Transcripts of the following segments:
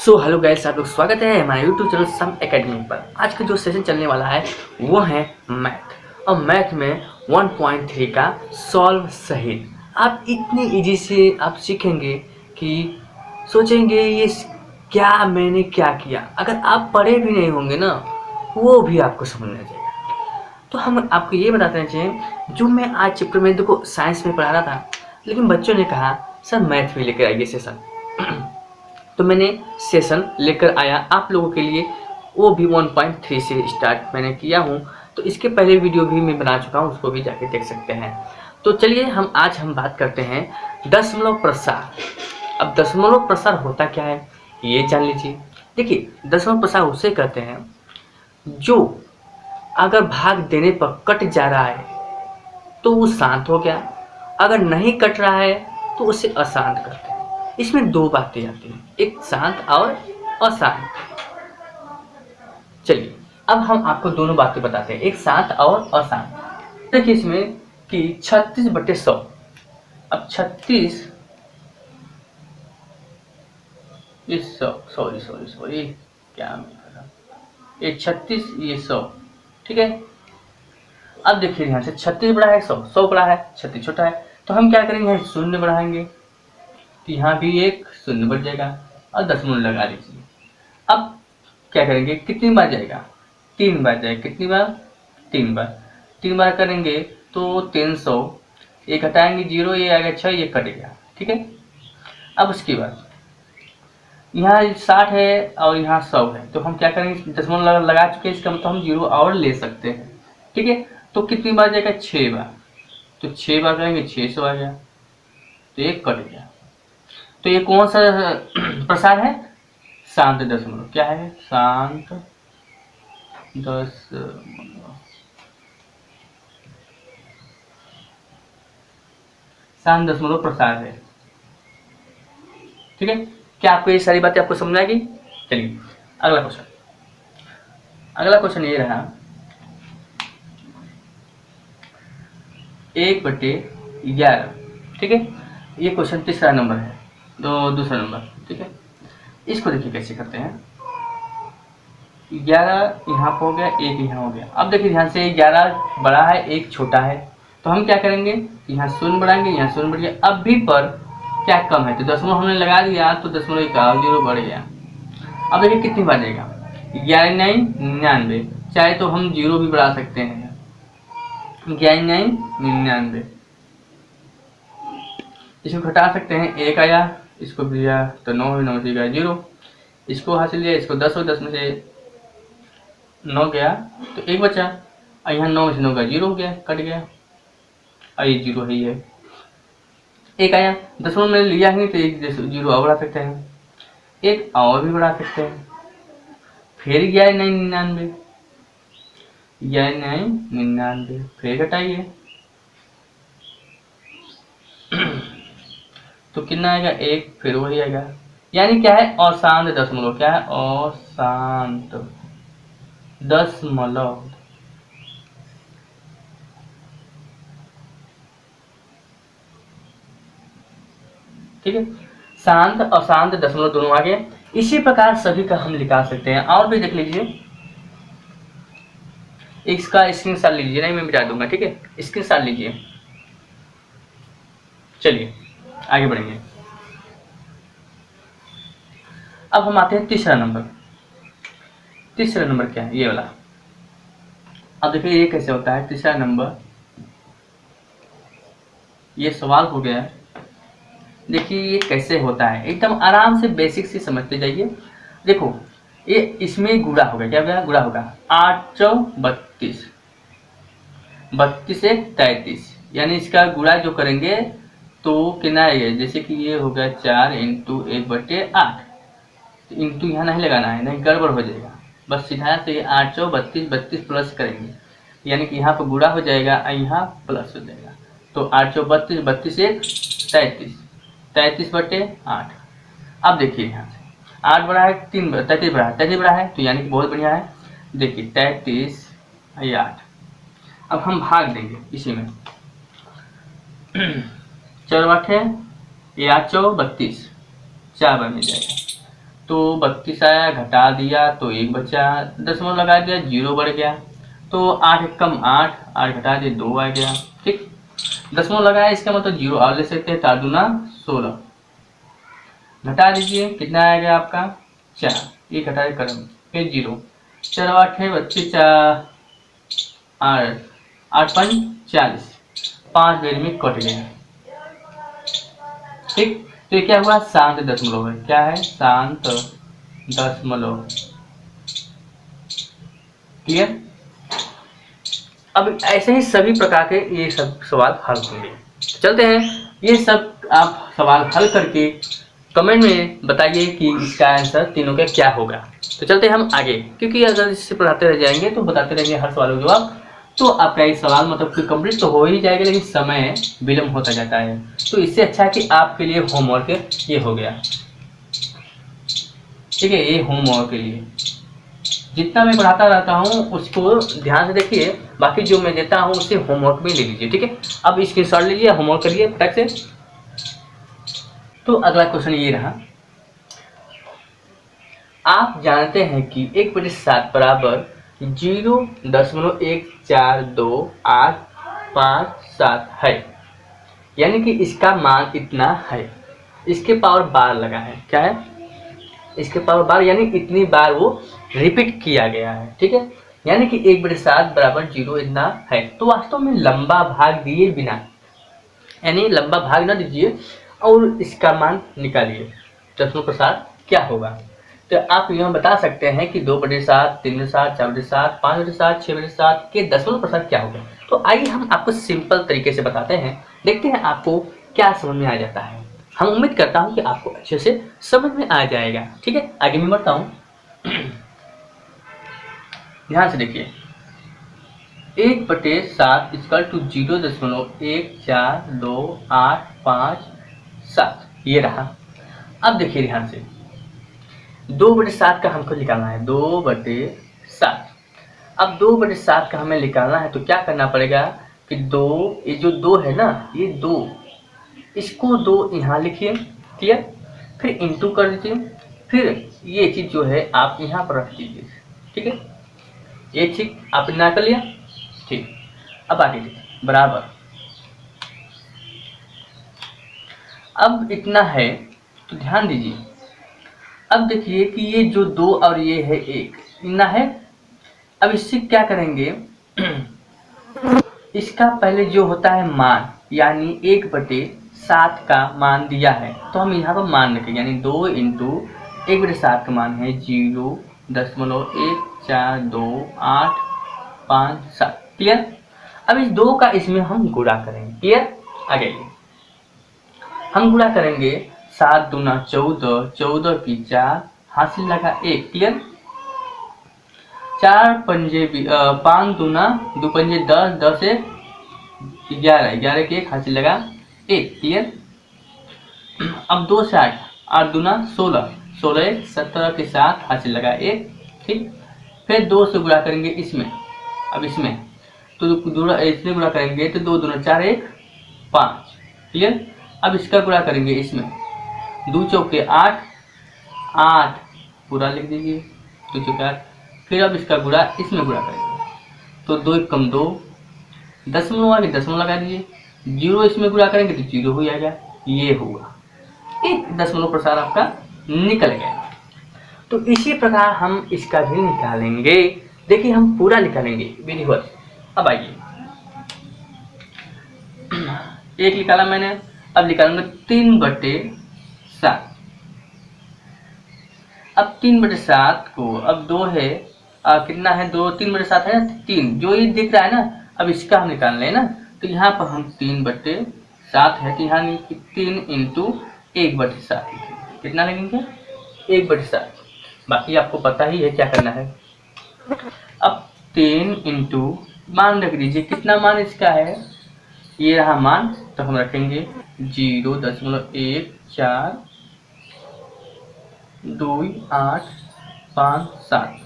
So hello guys, आप लोग स्वागत है हमारे यूट्यूब चैनल सम एकेडमी पर। आज का जो सेशन चलने वाला है वो है मैथ, और मैथ में 1.3 का सॉल्व सहित आप इतनी इजी से आप सीखेंगे कि सोचेंगे ये क्या मैंने क्या किया। अगर आप पढ़े भी नहीं होंगे ना, वो भी आपको समझ में आ जाएगा। तो हम आपको ये बताते हैं, जो मैं आज चैप्टर में देखो साइंस में पढ़ा रहा था, लेकिन बच्चों ने कहा सर मैथ भी लेकर आइए सेशन। तो मैंने सेशन लेकर आया आप लोगों के लिए, वो भी 1.3 से स्टार्ट मैंने किया हूँ। तो इसके पहले वीडियो भी मैं बना चुका हूँ, उसको भी जाके देख सकते हैं। तो चलिए आज हम बात करते हैं दशमलव प्रसार। अब दशमलव प्रसार होता क्या है ये जान लीजिए। देखिए, दशमलव प्रसार उसे कहते हैं जो अगर भाग देने पर कट जा रहा है तो वो शांत हो गया, अगर नहीं कट रहा है तो उसे अशांत करते हैं। इसमें दो बातें आती हैं, एक शांत और अशांत। चलिए अब हम आपको दोनों बातें बताते हैं, एक शांत और अशांत। देखिए इसमें कि 36/100। अब 36 सॉरी क्या मैं कर रहा हूं? ये 36 ये 100, ठीक है। अब देखिए यहाँ से 36 बड़ा है, 100 बड़ा है, 36 छोटा है। तो हम क्या करेंगे, यहाँ शून्य बढ़ाएंगे तो यहाँ भी एक शून्य बढ़ जाएगा और दशमलव लगा लीजिए। अब क्या करेंगे, कितनी बार जाएगा, 3 बार जाएगा। कितनी बार, 3 बार। 3 बार करेंगे तो 300, ये घटाएंगे 0, ये आएगा 6, ये कट गया, ठीक है। अब उसके बाद यहाँ 60 है और यहाँ 100 है, तो हम क्या करेंगे, दशमलव लगा चुके हैं, इसका मतलब हम 0 और ले सकते हैं, ठीक है। तो कितनी बार जाएगा, 6 बार। तो 6 बार करेंगे, 600 आ गया, तो ये कट गया। तो ये कौन सा प्रसार है, शांत दशमलव। क्या है, शांत दशमलव। शांत दशमलव प्रसार है, ठीक है। क्या आपको ये सारी बातें आपको समझ आ गई? चलिए अगला क्वेश्चन ये रहा, 1/11, ठीक है। ये क्वेश्चन तीसरा नंबर है, दूसरा नंबर, ठीक है। इसको देखिए कैसे करते हैं। 11 यहाँ पर हो गया, 1 यहाँ हो गया। अब देखिए ध्यान से, 11 बड़ा है, 1 छोटा है, तो हम क्या करेंगे, यहाँ शून्य बढ़ाएंगे, यहाँ शून्य बढ़ गया। अब भी पर क्या कम है, तो दशमलव हमने लगा दिया, तो दशमलव का 0 बढ़ गया। अब देखिए कितनी बार जाएगा, 11 9 99। चाहे तो हम 0 भी बढ़ा सकते हैं, 11 9 99। इसको घटा सकते हैं, 1 आया, इसको भी दिया तो 9 9 देगा 0। इसको हासिल लिया, इसको 10 हो, 10 में से 9 गया तो 1 बचा, और यहाँ 9 में से 9 का 0 हो गया, कट गया, और ये 0 है, ये 1 आया। दशमलव में लिया ही नहीं तो 1 0 और बढ़ा सकते हैं, 1 और भी बढ़ा सकते हैं। फिर 11 9 99, 11 9 99, फिर घटाइए तो कितना आएगा, 1, फिर वही आएगा। यानी क्या है, अशांत दशमलव। क्या है, अशांत दशमलव, ठीक है। शांत अशांत दशमलव दोनों आ गए। इसी प्रकार सभी का हम निकाल सकते हैं। और भी देख लीजिए, इसका स्क्रीनशॉट लीजिए, नहीं मैं मिटा दूंगा, ठीक है, स्क्रीनशॉट लीजिए। चलिए आगे बढ़ेंगे। अब हम आते हैं तीसरा नंबर। तीसरा नंबर क्या है, ये वाला। अब देखिए ये कैसे होता है तीसरा नंबर, ये सवाल हो गया। देखिए ये कैसे होता है, एकदम आराम से बेसिक से समझते जाइए। देखो ये इसमें गुणा होगा, क्या होगा, गुणा होगा। 8 4 32, 32 1 33, यानी इसका गुणा जो करेंगे तो कितना है, जैसे कि ये हो गया 4 × 1/8। तो इंटू यहाँ नहीं लगाना है, नहीं गड़बड़ हो जाएगा, बस सीधा से 8 4 32 32 प्लस करेंगे, यानी कि यहाँ पर गुणा हो जाएगा और यहाँ प्लस हो जाएगा। तो 8 4 32, 32 1 33, 33/8। अब देखिए यहाँ से 8 बड़ा है, 3 33 बड़ा है, 33 बड़ा है, तो यानी कि बहुत बढ़िया है। देखिए 33 ये 8। अब हम भाग देंगे इसी में, 4 8 है, ये 8 4 32, 4 बार मिल जाएगा। तो 32 आया, घटा दिया तो 1 बचा, दशमलव लगा दिया 0 बढ़ गया, तो 8 कम 8, 8 घटा दिए 2 आ गया। ठीक, दशमलव लगाया इसका मतलब 0 और ले सकते हैं, 4 दूना 16, घटा दीजिए कितना आएगा आपका 4, ये घटा करम फिर 0, 4 8 है 32, 8 8 5 40, 5 बेर में कट गया। ठीक, तो ये क्या हुआ, शांत दशमलव है। क्या है, शांत दशमलव। क्लियर। अब ऐसे ही सभी प्रकार के ये सब सवाल हल होंगे। चलते हैं, ये सब आप सवाल हल करके कमेंट में बताइए कि इसका आंसर तीनों का क्या होगा। तो चलते हैं हम आगे, क्योंकि अगर इससे पढ़ाते रह जाएंगे तो बताते रहेंगे हर सवाल का जवाब, तो आपका ये सवाल मतलब कि कंप्लीट तो हो ही जाएगा, लेकिन समय विलम्ब होता जाता है। तो इससे अच्छा है कि आपके लिए होमवर्क ये हो गया। ठीक है, ये होमवर्क के लिए जितना मैं पढ़ाता रहता हूँ उसको ध्यान से देखिए, बाकी जो मैं देता हूँ उससे होमवर्क भी ले लीजिए। ठीक है, अब स्क्रीनशॉट लीजिए, होमवर्क करिए फटाक से। तो अगला क्वेश्चन ये रहा, आप जानते हैं कि 1/7 बराबर 0.142857 है, यानी कि इसका मान इतना है। इसके पावर बार लगा है, क्या है, इसके पावर बार, यानी इतनी बार वो रिपीट किया गया है। ठीक है, यानी कि 1/7 बराबर 0 इतना है। तो वास्तव में लंबा भाग दिए बिना, यानी लंबा भाग ना दीजिए और इसका मान निकालिए दशमलव प्रसार क्या होगा। तो आप यह बता सकते हैं कि 2/7, 3/7, 4/7, 5/7, 6/7 के दशमलव प्रसार क्या होगा। तो आइए हम आपको सिंपल तरीके से बताते हैं, देखते हैं आपको क्या समझ में आ जाता है। हम उम्मीद करता हूं कि आपको अच्छे से समझ में आ जाएगा। ठीक है, आगे मैं बढ़ता हूं, ध्यान से देखिए। 1/7 इक्वल टू 0.142857 ये रहा। अब देखिए ध्यान से, 2/7 का हमको निकालना है, 2/7। अब 2/7 का हमें निकालना है तो क्या करना पड़ेगा कि ये जो 2 है ना, ये 2, इसको 2 यहाँ लिखिए। क्लियर, फिर इंटू कर दीजिए, फिर ये चीज जो है आप यहाँ पर रख दीजिए। ठीक है, ये ठीक आपने ना कर लिया। ठीक, अब आगे देखिए, बराबर, अब इतना है तो ध्यान दीजिए। अब देखिए कि ये जो 2 और ये है 1 इतना है। अब इससे क्या करेंगे, इसका पहले जो होता है मान, यानी 1/7 का मान दिया है तो हम यहाँ पर मान रखेंगे, यानी 2 इंटू 1/7 का मान है 0.142857। क्लियर। अब इस 2 का इसमें हम गुणा करेंगे। क्लियर, आगे हम गुणा करेंगे, 7 दूना 14, 14 की 4, हासिल लगा 1। क्लियर, 4 पंजे 5 दूना 2 पंजे 10, 10 से 11, 11 के 1, हासिल लगा 1। क्लियर, अब 2 से 8, 8 दूना 16, 16 1, 17 के 7, हासिल लगा 1। ठीक, फिर 2 से गुणा करेंगे इसमें, अब इसमें तो इसमें गुणा करेंगे तो 2 दूना 4, 1 5। क्लियर, अब इसका गुणा करेंगे इसमें, 2 चौके 8, 8 पूरा लिख दीजिए, 2 चौके 8। फिर अब इसका गुणा इसमें गुणा करेंगे तो 2 कम 2, दशमलव आगे दशमलव लगा दीजिए, 0 इसमें गुणा करेंगे तो 0 हो जाएगा। ये होगा, एक दशमलव प्रसार आपका निकल गया। तो इसी प्रकार हम इसका भी निकालेंगे। देखिए हम पूरा निकालेंगे विधिवत। अब आइए, 1 निकाला मैंने, अब निकालूंगा 3/7। अब 3/7 को, अब 2 है, कितना है 2, 3/7 है ना, 3 जो ये दिख रहा है ना, अब इसका हम निकाल लें ना, तो यहाँ पर हम 3/7 है तो यहाँ 3 इंटू 1/7 कितना लगेंगे 1/7। बाकी आपको पता ही है क्या करना है। अब 3 इंटू मान रख दीजिए, कितना मान इसका है, ये रहा मान, तो हम रखेंगे 0.142857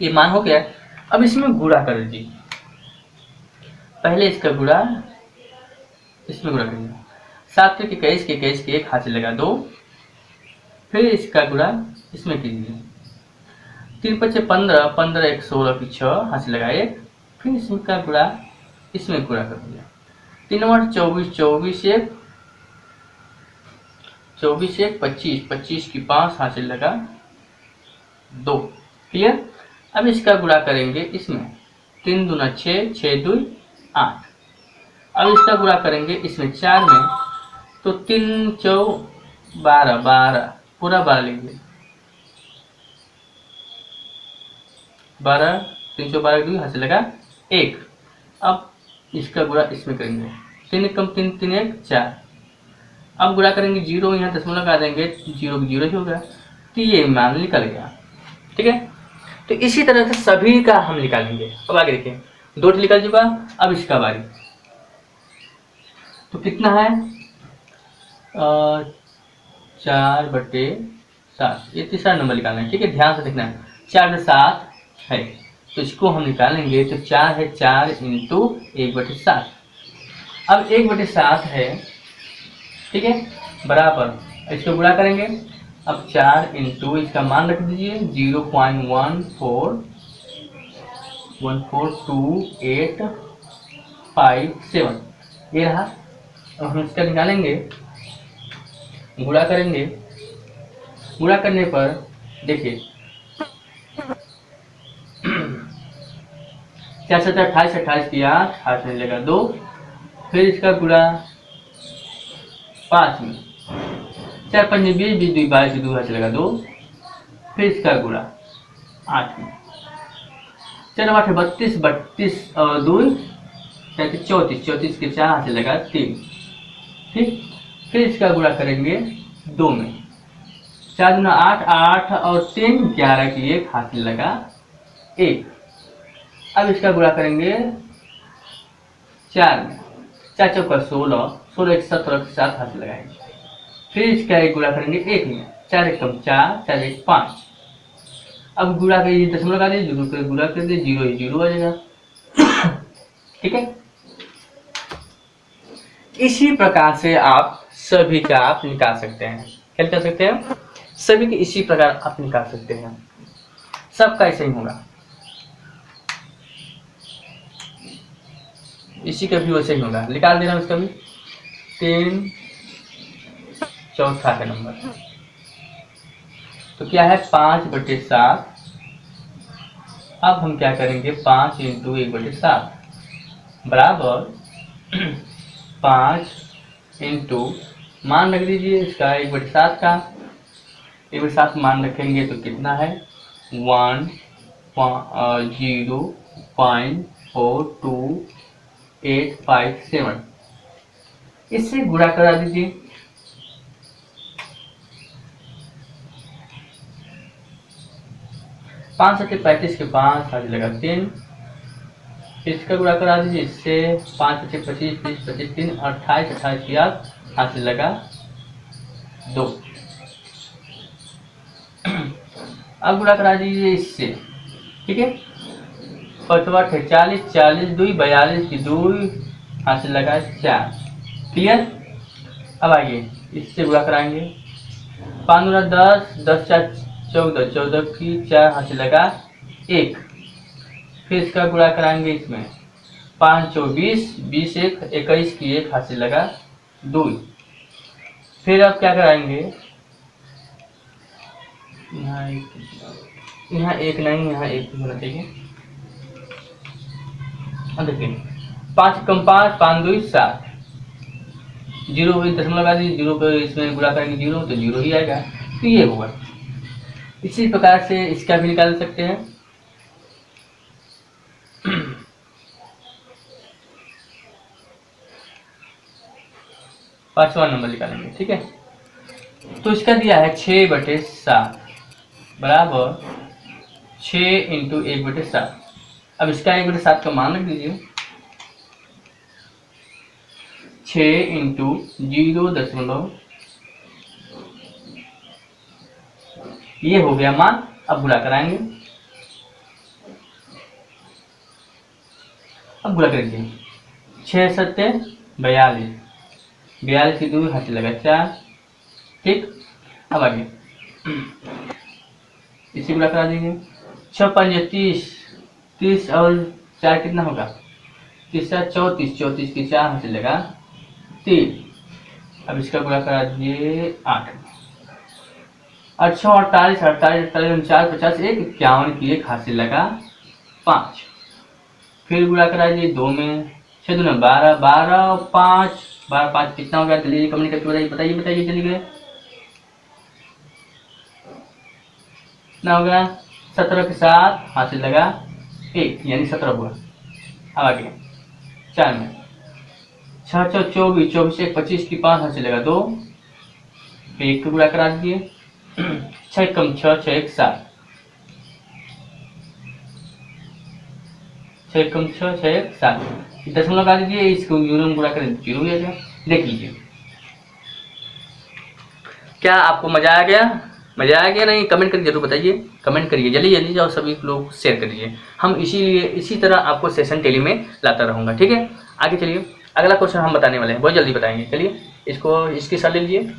ये मान हो गया। अब इसमें गुणा कर दीजिए, पहले इसका गुणा इसमें गुणा करिए, 7 के 21 के 21 के 1 हासिल लगा 2, फिर इसका गुणा इसमें कीजिए। 3 पचे 15, 15 एक 16 की 6 हाथ से लगाए, फिर इसका गुणा इसमें गुणा कर दिया। 3 नंबर 24, 24 एक 25, 25 की 5 हाथ से लगा 2। क्लियर। अब इसका गुणा करेंगे इसमें, 3 दूना 6, 6 2 8। अब इसका गुणा करेंगे इसमें 4 में, तो 3 चौ 12, 12 पूरा 12 लेंगे, 12 3 चौ 12 2 हाथ से लगा 1। अब इसका गुणा इसमें करेंगे, 3 कम 3 3 1 4। अब गुणा करेंगे 0, यहाँ दशमलव लगा देंगे, 0 की 0 ही होगा, तो ये मान निकल गया। ठीक है, तो इसी तरह से सभी का हम निकालेंगे। अब आगे देखिए, 2 निकल चुका, अब इसका बारी, तो कितना है 4/7, ये तीसरा नंबर निकालना है। ठीक है, ध्यान से देखना है, 4/7 है, तो इसको हम निकालेंगे, तो 4 है, 4 इंटू 1/7। अब 1/7 है, ठीक है, बराबर इसको गुणा करेंगे। अब 4 इंटू इसका मान रख दीजिए 0.1414285 ये रहा। अब हम इसका निकालेंगे, गुणा करेंगे, गुणा करने पर देखिए 4 7 28, 28 की 8 हाथ में लेगा 2, फिर इसका गुणा 5 में, 4 5 20, 20 2 22, 2 हाथ लगा 2, फिर इसका गुणा 8 में, 4 8 32, 32 और 2 34, 34 के 4 हाथ लगा 3। ठीक, फिर इसका गुणा करेंगे 2 में, 4 गुना 8, 8 और 3 11 की 1 हाथ लगा 1। अब इसका गुणा करेंगे 4 में, 4 चौका 16, 16 एक 17 के 7 हाथ लगाएंगे, फिर इसका एक गुणा करेंगे 1 में, 4 एक कम 4, 4 एक 5। अब गुणा करिए, दशमलव लगा दीजिए, 0 कर गुणा कर दीजिए, 0 ही 0 आ जाएगा। ठीक है, इसी प्रकार से आप सभी का आप निकाल सकते हैं। क्या कर सकते हैं, सभी के इसी प्रकार आप निकाल सकते हैं, सबका ऐसे ही होगा, इसी का भी वैसे ही होगा। निकाल देना उसका भी, 3 चौथा का नंबर, तो क्या है 5/7। अब हम क्या करेंगे, 5 इंटू 1/7 बराबर 5 इंटू मान रख दीजिए इसका 1/7 का, 1/7 मान रखेंगे तो कितना है 0.42857, इससे गुणा करा दीजिए। 5 7 35 के 5 हाथ लगा 3, इसका गुणा करा दीजिए इससे, 5 25 25 30 25 3 28 28 की 8 हाथ से लगा 2। अब गुणा करा दीजिए इससे। ठीक है, 5 40 40 2 42 की 2 हाथ से लगा 4। क्लियर। अब आइए इससे गुणा कराएंगे, 5 गुना 10, 10 4 14, 14 की 4 हाथ से लगा 1, फिर इसका गुणा कराएंगे इसमें, 5 24, 20 1 21 की 1 हाथ से लगा 2। फिर अब क्या कराएंगे, यहाँ एक नहीं, यहाँ एक होना चाहिए। अब देखिए 5 कम 5, 5 2 7, 0 दशमलव लगा दी, 0 को इसमें गुणा करेंगे 0 तो 0 ही आएगा, तो ये होगा। इसी प्रकार से इसका भी निकाल सकते हैं। पांचवा नंबर निकालेंगे। ठीक है, तो इसका दिया है 6/7 बराबर 6 इंटू 1/7। अब इसका 1/7 का मान रख दीजिए, 6 इंटू 0 ये हो गया मान। अब गुणा कराएंगे, अब गुणा करेंगे 6 7 42, 42 की 2 हाथ लगा 4। ठीक, अब आगे इसी गुणा करा दीजिए। 6 5 30, 30 और 4 कितना होगा, 30 34, 34 की 4 हाथ चलेगा 3। अब इसका गुणा करा दीजिए 8, 8 48, 48 48 4 50, 1 51 की 1 हाथ लगा 5। फिर गुणा करा दीजिए 2 में, 6 2 12, 12 और 5, 12 5 कितना हो गया, जल्दी कमेंट करके बताइए बताइए बताइए चलिए कितना हो गया। 17 के साथ हासिल लगा 1 यानी 17 हुआ। अब आगे 4 में 6 6 24, 24 1 25 की 5 हासिल लगा 2। फिर 1 को गुणा करा दीजिए। 6 कम 6 6 1 7, 6 कम 6 6 1 7, दशमलव लगा दीजिए, इसको यूरो में गुणा करें 0 हो जाएगा। देख लीजिए क्या आपको मजा आ गया, मजा आ गया नहीं, कमेंट करके जरूर बताइए, कमेंट करिए जल्दी जल्दी और सभी लोग शेयर करिए। हम इसी तरह आपको सेशन टेली में लाता रहूँगा, ठीक है। आगे चलिए, अगला क्वेश्चन हम बताने वाले हैं, बहुत जल्दी बताएंगे। चलिए इसको इसकी सर ले लीजिए।